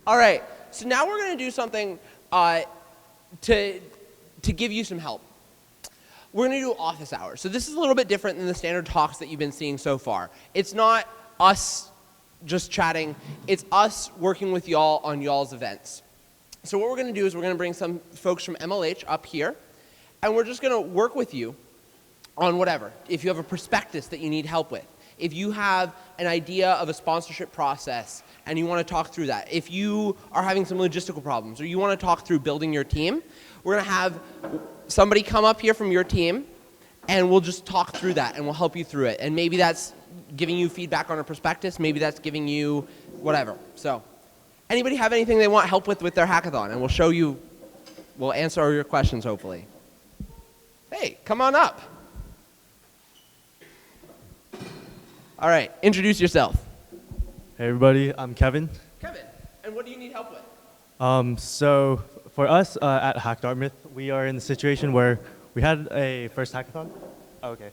All right, so now we're going to do something to give you some help. We're going to do office hours. So this is a little bit different than the standard talks that you've been seeing so far. It's not us just chatting. It's us working with y'all on y'all's events. So what we're going to do is we're going to bring some folks from MLH up here, and we're just going to work with you on whatever. If you have a prospectus that you need help with, if you have an idea of a sponsorship process and you want to talk through that, if you are having some logistical problems or you want to talk through building your team, we're going to have somebody come up here from your team and we'll just talk through that and we'll help you through it. And maybe that's giving you feedback on a prospectus, maybe that's giving you whatever. So anybody have anything they want help with their hackathon? And we'll show you, we'll answer all your questions hopefully. Hey, come on up. All right, introduce yourself. Hey everybody, I'm Kevin. Kevin, and what do you need help with? So for us at Hack Dartmouth, we are in the situation where we had a first hackathon. Okay.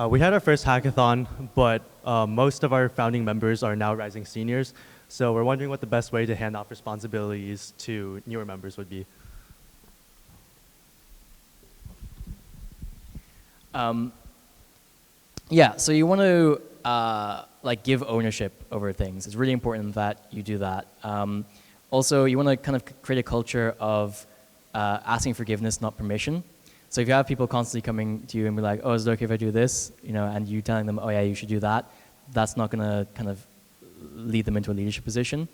We had our first hackathon, but most of our founding members are now rising seniors. So we're wondering what the best way to hand off responsibilities to newer members would be. Yeah, so you want to give ownership over things. It's really important that you do that. Also, you want to kind of create a culture of asking forgiveness, not permission. So if you have people constantly coming to you and be like, oh, is it okay if I do this? And you telling them, oh yeah, you should do that, that's not going to kind of lead them into a leadership position.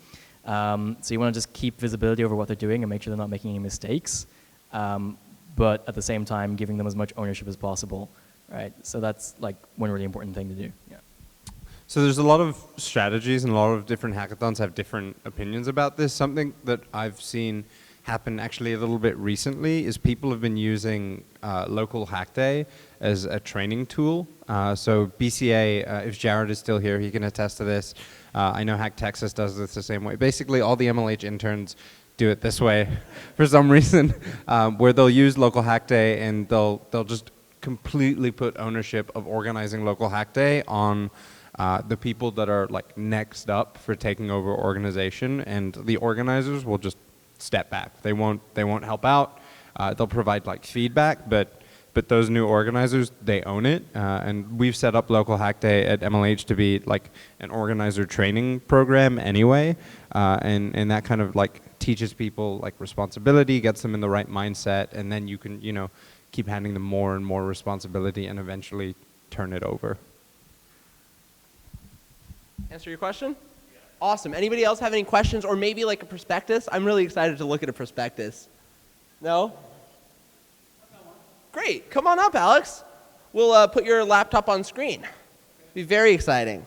So you want to just keep visibility over what they're doing and make sure they're not making any mistakes. But at the same time, giving them as much ownership as possible. Right, so that's like one really important thing to do. Yeah. So there's a lot of strategies and a lot of different hackathons have different opinions about this. Something that I've seen happen actually a little bit recently is people have been using local hack day as a training tool. So BCA, if Jared is still here, he can attest to this. I know Hack Texas does this the same way. Basically, all the MLH interns do it this way for some reason, where they'll use local hack day and they'll just completely put ownership of organizing local hack day on the people that are like next up for taking over organization, and the organizers will just step back. They won't help out. They'll provide like feedback, but those new organizers, they own it. And we've set up local hack day at MLH to be like an organizer training program anyway, and that kind of like teaches people like responsibility, gets them in the right mindset, and then you can keep handing them more and more responsibility and eventually turn it over. Answer your question? Yeah. Awesome. Anybody else have any questions or maybe like a prospectus? I'm really excited to look at a prospectus. No? Great. Come on up, Alex. We'll put your laptop on screen. Be very exciting.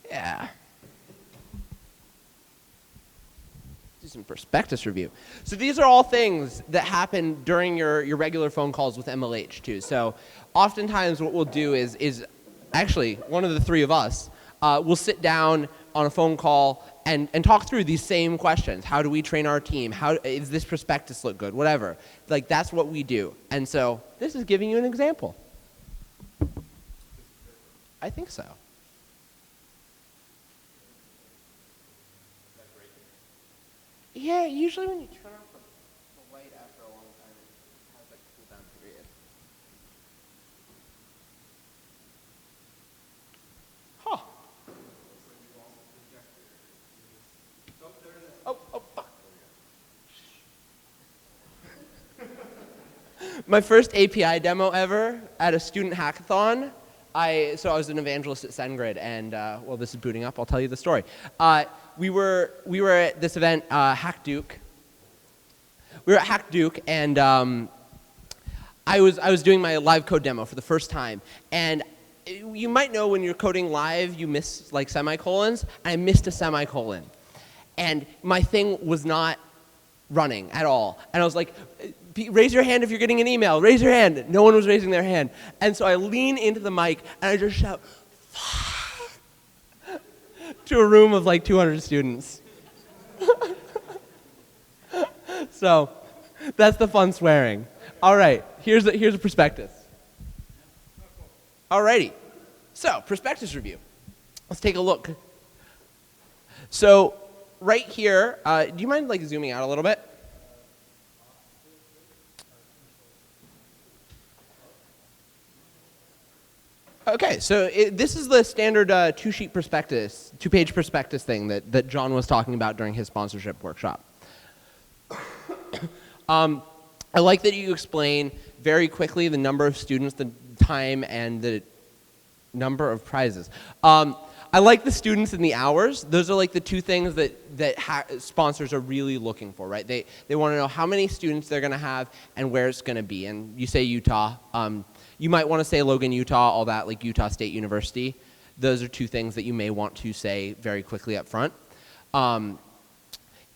Yeah. Do some prospectus review. So these are all things that happen during your regular phone calls with MLH too. So oftentimes what we'll do is actually one of the three of us will sit down on a phone call and talk through these same questions. How do we train our team? How does this prospectus look good? Whatever. Like that's what we do. And so this is giving you an example. I think so. Yeah, usually when you turn off the light after a long time, it has like a cool down period. Huh. Oh, fuck. My first API demo ever at a student hackathon. So I was an evangelist at SendGrid, and well, this is booting up. I'll tell you the story. We were at this event, Hack Duke. We were at Hack Duke, and I was doing my live code demo for the first time, and you might know when you're coding live, you miss like semicolons. I missed a semicolon, and my thing was not running at all. And I was like, raise your hand if you're getting an email. Raise your hand. No one was raising their hand. And so I lean into the mic and I just shout, fuck, to a room of like 200 students. So that's the fun swearing. All right, here's a prospectus. All righty. So, prospectus review. Let's take a look. So, right here, do you mind like zooming out a little bit? Okay, so this is the standard two-page prospectus thing that John was talking about during his sponsorship workshop. I like that you explain very quickly the number of students, the time, and the number of prizes. I like the students and the hours. Those are like the two things that sponsors are really looking for, right? They want to know how many students they're going to have and where it's going to be. And you say Utah. You might want to say Logan, Utah, all that, like Utah State University. Those are two things that you may want to say very quickly up front.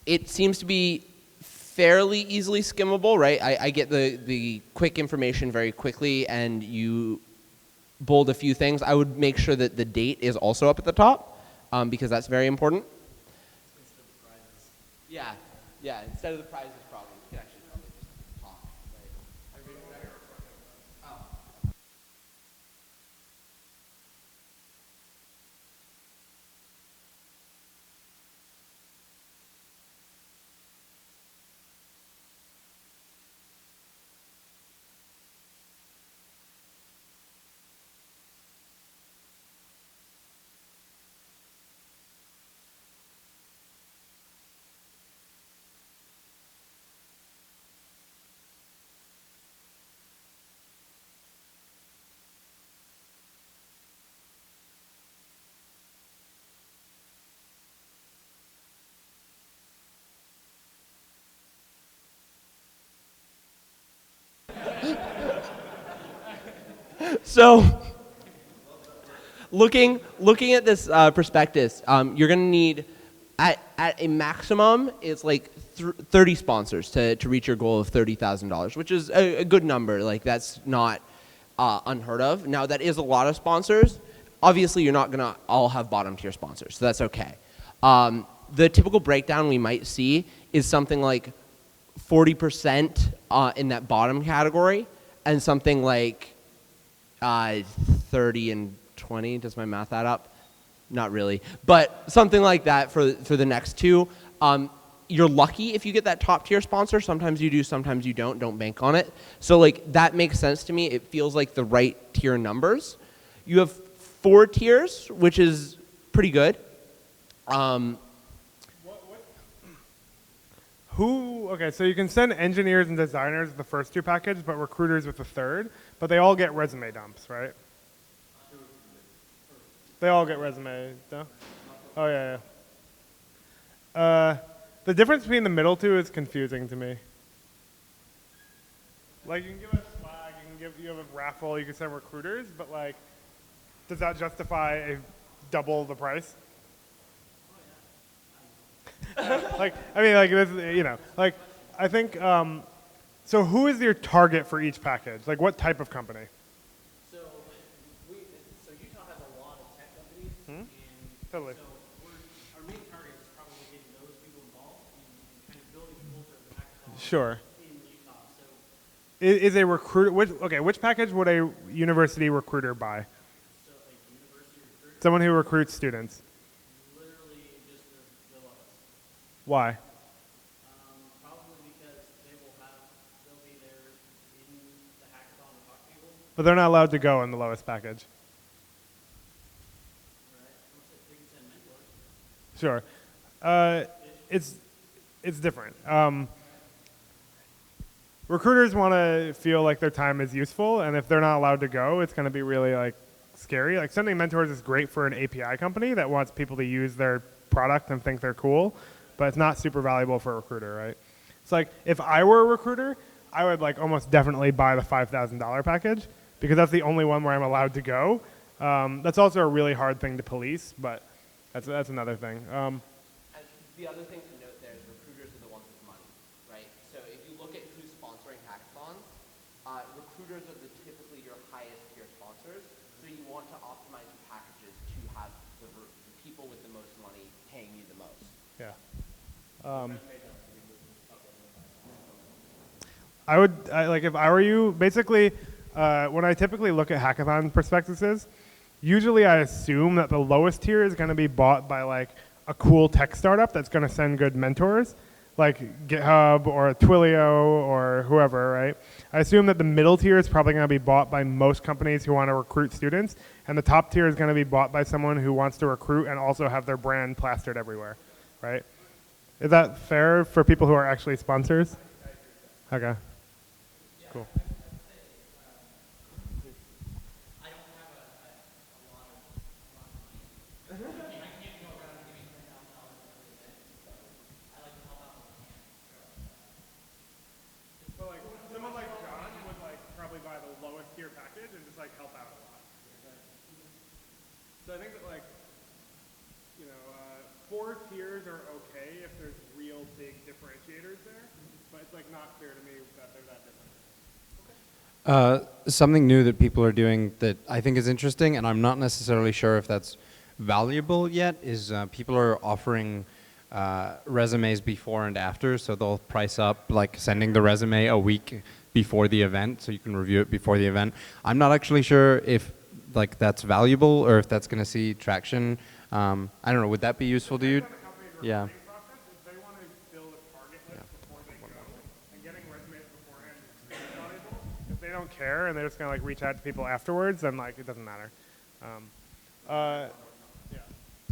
It seems to be fairly easily skimmable, right? I get the quick information very quickly, and you bold a few things. I would make sure that the date is also up at the top, because that's very important. Instead of the prizes. Yeah, instead of the prizes problem, you can actually probably just talk, right? Everybody better? Oh. So, looking at this prospectus, you're going to need, at a maximum, it's like 30 sponsors to reach your goal of $30,000, which is a good number. Like, that's not unheard of. Now, that is a lot of sponsors. Obviously, you're not going to all have bottom tier sponsors, so that's okay. The typical breakdown we might see is something like 40% in that bottom category, and something like 30 and 20. Does my math add up? Not really, but something like that for the next two. You're lucky if you get that top tier sponsor. Sometimes you do, sometimes you don't. Don't bank on it. So like that makes sense to me. It feels like the right tier numbers. You have 4 tiers, which is pretty good. Okay, so you can send engineers and designers the first 2 package, but recruiters with the third, but they all get resume dumps, right? They all get resume dumps? Oh, yeah. The difference between the middle 2 is confusing to me. Like, you can give a swag, you have a raffle, you can send recruiters, but like, does that justify double the price? Like, I mean, like, this, you know, like, I think, so who is your target for each package? Like, what type of company? So Utah has a lot of tech companies, and Totally. so our main target is probably getting those people involved and kind of building the culture of the hackathon Sure. in Utah. So Is a recruiter, which package would a university recruiter buy? like university recruiters, Someone who recruits students. literally just the lowest. Why? Probably because they'll be there in the hackathon and talk table. But they're not allowed to go in the lowest package. They can send mentors. Sure. It's different. Recruiters want to feel like their time is useful, and if they're not allowed to go, it's going to be really like scary. Like sending mentors is great for an API company that wants people to use their product and think they're cool, but it's not super valuable for a recruiter, right? It's like if I were a recruiter, I would like almost definitely buy the $5,000 package because that's the only one where I'm allowed to go. That's also a really hard thing to police, but that's another thing. And the other thing to note there is recruiters are the ones with money, right? So if you look at who's sponsoring hackathons, recruiters are typically your highest tier sponsors. So you want to optimize your packages to have the people with the most money paying you the most. Yeah. Like if I were you, basically, when I typically look at hackathon prospectuses, usually I assume that the lowest tier is going to be bought by like a cool tech startup that's going to send good mentors, like GitHub or Twilio or whoever, right? I assume that the middle tier is probably going to be bought by most companies who want to recruit students, and the top tier is going to be bought by someone who wants to recruit and also have their brand plastered everywhere, right? Is that fair for people who are actually sponsors? Okay. Cool. Someone like John would like probably buy the lowest tier package and just like help out a lot. So I think that like, you know, 4 tiers are okay if there's real big differentiators there, but it's like not clear to me that they're that different. Something new that people are doing that I think is interesting, and I'm not necessarily sure if that's valuable yet, is people are offering resumes before and after, so they'll price up like sending the resume a week before the event so you can review it before the event. I'm not actually sure if like that's valuable or if that's going to see traction. I don't know, would that be useful to you? Yeah. If they don't care and they're just going to like reach out to people afterwards, then like it doesn't matter.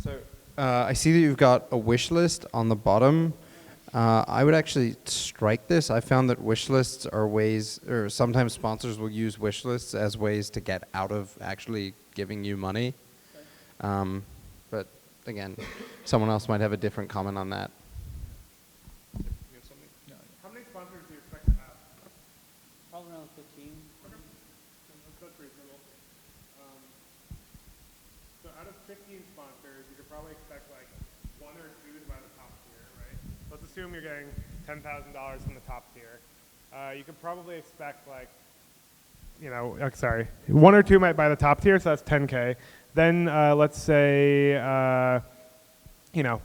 So I see that you've got a wish list on the bottom. I would actually strike this. I found that wish lists are ways, or sometimes sponsors will use wish lists as ways to get out of actually giving you money. But again, someone else might have a different comment on that. How many sponsors do you expect to have? Probably around 15. Okay. That's reasonable. So out of 15 sponsors, you could probably expect like 1 or 2 to buy the top tier, right? Let's assume you're getting $10,000 from the top tier. You could probably expect like, you know, sorry, 1 or 2 might buy the top tier, so that's 10K. Then let's say, you know,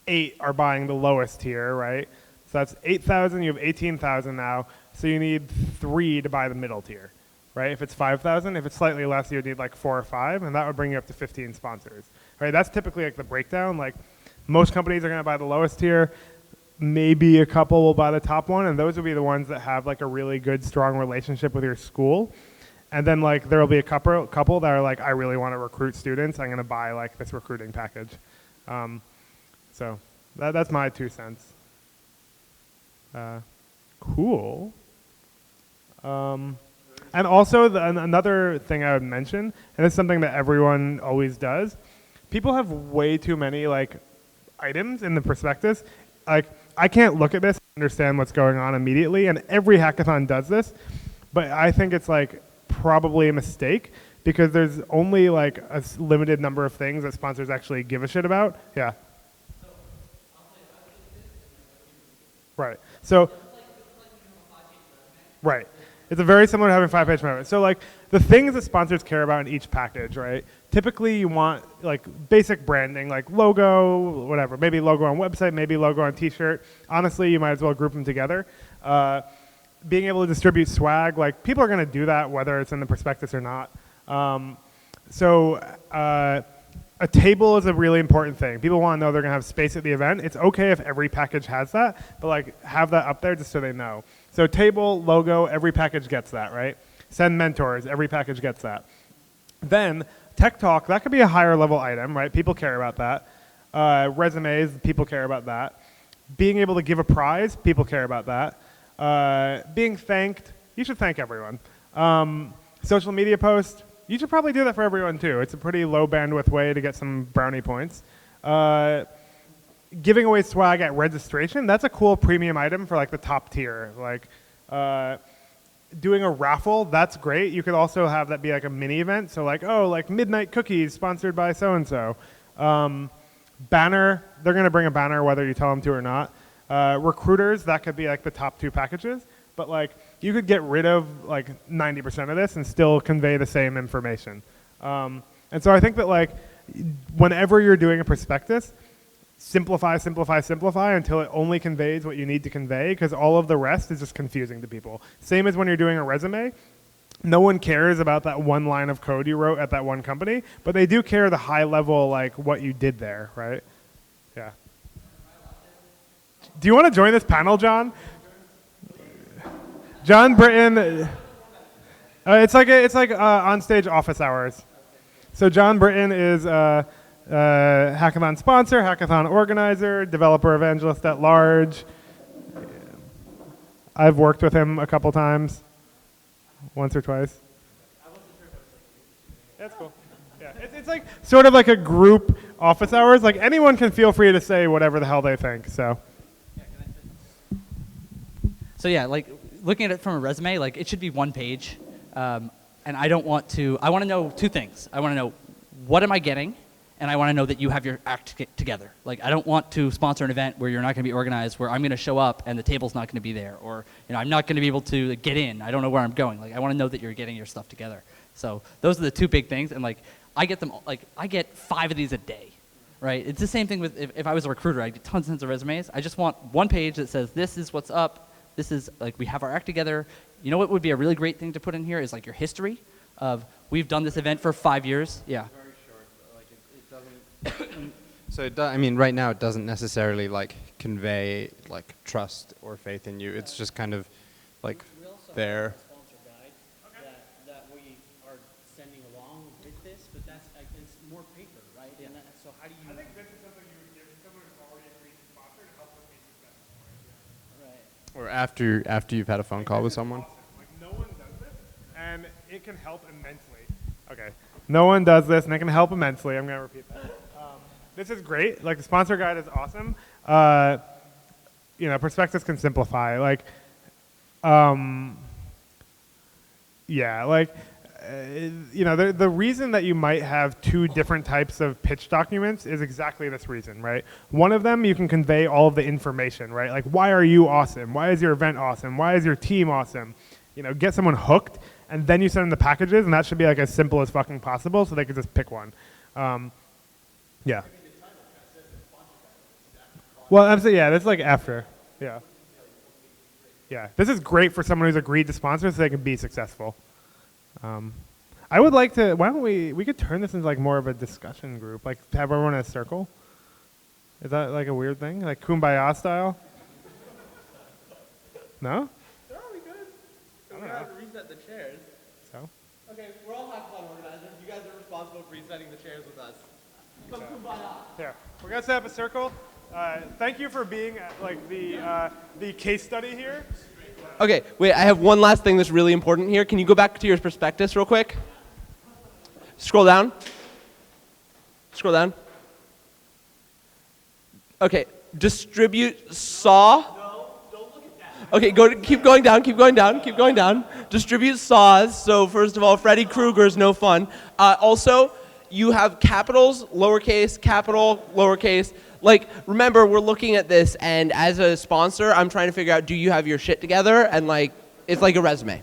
8 are buying the lowest tier, right? So that's 8,000, you have 18,000 now, so you need 3 to buy the middle tier, right? If it's 5,000, if it's slightly less, you'd need like 4 or 5, and that would bring you up to 15 sponsors, right? That's typically like the breakdown. Like most companies are gonna buy the lowest tier, maybe a couple will buy the top one, and those will be the ones that have like a really good, strong relationship with your school. And then like there will be a couple that are like, I really want to recruit students, I'm gonna buy like this recruiting package. So that's my 2 cents. Cool. And also another thing I would mention, and it's something that everyone always does, people have way too many like items in the prospectus. Like I can't look at this and understand what's going on immediately, and every hackathon does this, but I think it's like probably a mistake because there's only like a limited number of things that sponsors actually give a shit about. Yeah. Right. So, right. It's a very similar to having 5-page memo. So like the things that sponsors care about in each package, right? Typically you want like basic branding, like logo, whatever. Maybe logo on website, maybe logo on t-shirt. Honestly, you might as well group them together. Being able to distribute swag, like people are gonna do that whether it's in the prospectus or not. A table is a really important thing. People want to know they're going to have space at the event. It's okay if every package has that, but like have that up there just so they know. So table, logo, every package gets that, right? Send mentors, every package gets that. Then tech talk, that could be a higher level item, right? People care about that. Resumes, people care about that. Being able to give a prize, people care about that. Being thanked, you should thank everyone. Social media post, you should probably do that for everyone too. It's a pretty low bandwidth way to get some brownie points. Giving away swag at registration, that's a cool premium item for like the top tier. Like doing a raffle, that's great. You could also have that be like a mini event. So like, oh, like midnight cookies sponsored by so-and-so. Banner, they're gonna bring a banner whether you tell them to or not. Recruiters, that could be like the top 2 packages. But like you could get rid of like 90% of this and still convey the same information. And so I think that like whenever you're doing a prospectus, simplify until it only conveys what you need to convey, because all of the rest is just confusing to people. Same as when you're doing a resume. no one cares about that one line of code you wrote at that one company, but they do care the high level, like what you did there, right? Yeah. Do you want to join this panel, John? John Burton. It's like on stage office hours. So John Burton is hackathon sponsor, hackathon organizer, developer evangelist at large. I've worked with him a couple times, once or twice. That's cool. Yeah, it's like sort of like a group office hours. Like anyone can feel free to say whatever the hell they think. So. So yeah, like looking at it from a resume, like it should be one page, and I want to know two things. I want to know what am I getting, and I want to know that you have your act together. Like I don't want to sponsor an event where you're not going to be organized, where I'm going to show up and the table's not going to be there, or I'm not going to be able to get in. I don't know where I'm going. Like I want to know that you're getting your stuff together. So those are the two big things, and like I get them. Like I get 5 of these a day. Right? It's the same thing with if I was a recruiter, I get tons and tons of resumes. I just want one page that says this is what's up. This is like we have our act together. You know what would be a really great thing to put in here is like your history of we've done this event for 5 years. Yeah. Very short. Like it doesn't. So I mean, right now it doesn't necessarily like convey like trust or faith in you. It's just kind of like there. Sponsor guide that we are sending along with this, but that's it's more paper, right? Yeah. And so how do you? I think this is something you would give to someone who's already agreed to sponsor to help them be successful. Right. Or after you've had a phone call with someone. Awesome. Like no one does this, and it can help immensely. Okay. No one does this, and it can help immensely. I'm gonna repeat that. This is great. Like the sponsor guide is awesome. Prospectus can simplify. Like, yeah, like, the reason that you might have 2 different types of pitch documents is exactly this reason, right? One of them, you can convey all of the information, right? Like, why are you awesome? Why is your event awesome? Why is your team awesome? Get someone hooked, and then you send them the packages, and that should be like as simple as fucking possible, so they can just pick one. Yeah. Well, I'm saying, yeah, that's like after. Yeah. Yeah, this is great for someone who's agreed to sponsor so they can be successful. I would like to, why don't we could turn this into like more of a discussion group, like have everyone in a circle. Is that like a weird thing? Like Kumbaya style? No? They're already good. So we have to reset the chairs. So? Okay, we're all hackathon organizers. You guys are responsible for resetting the chairs with us. Come kumbaya. Here, we're gonna set up a circle. Thank you for being like the case study here. Okay, wait, I have one last thing that's really important here. Can you go back to your prospectus real quick? Scroll down. Scroll down. Okay, distribute saw. No, don't look at that. Okay, keep going down, keep going down, keep going down. Distribute saws. So first of all, Freddy Krueger's no fun. Also, you have capitals, lowercase, capital, lowercase. Like, remember, we're looking at this, and as a sponsor, I'm trying to figure out, do you have your shit together? And, like, it's like a resume.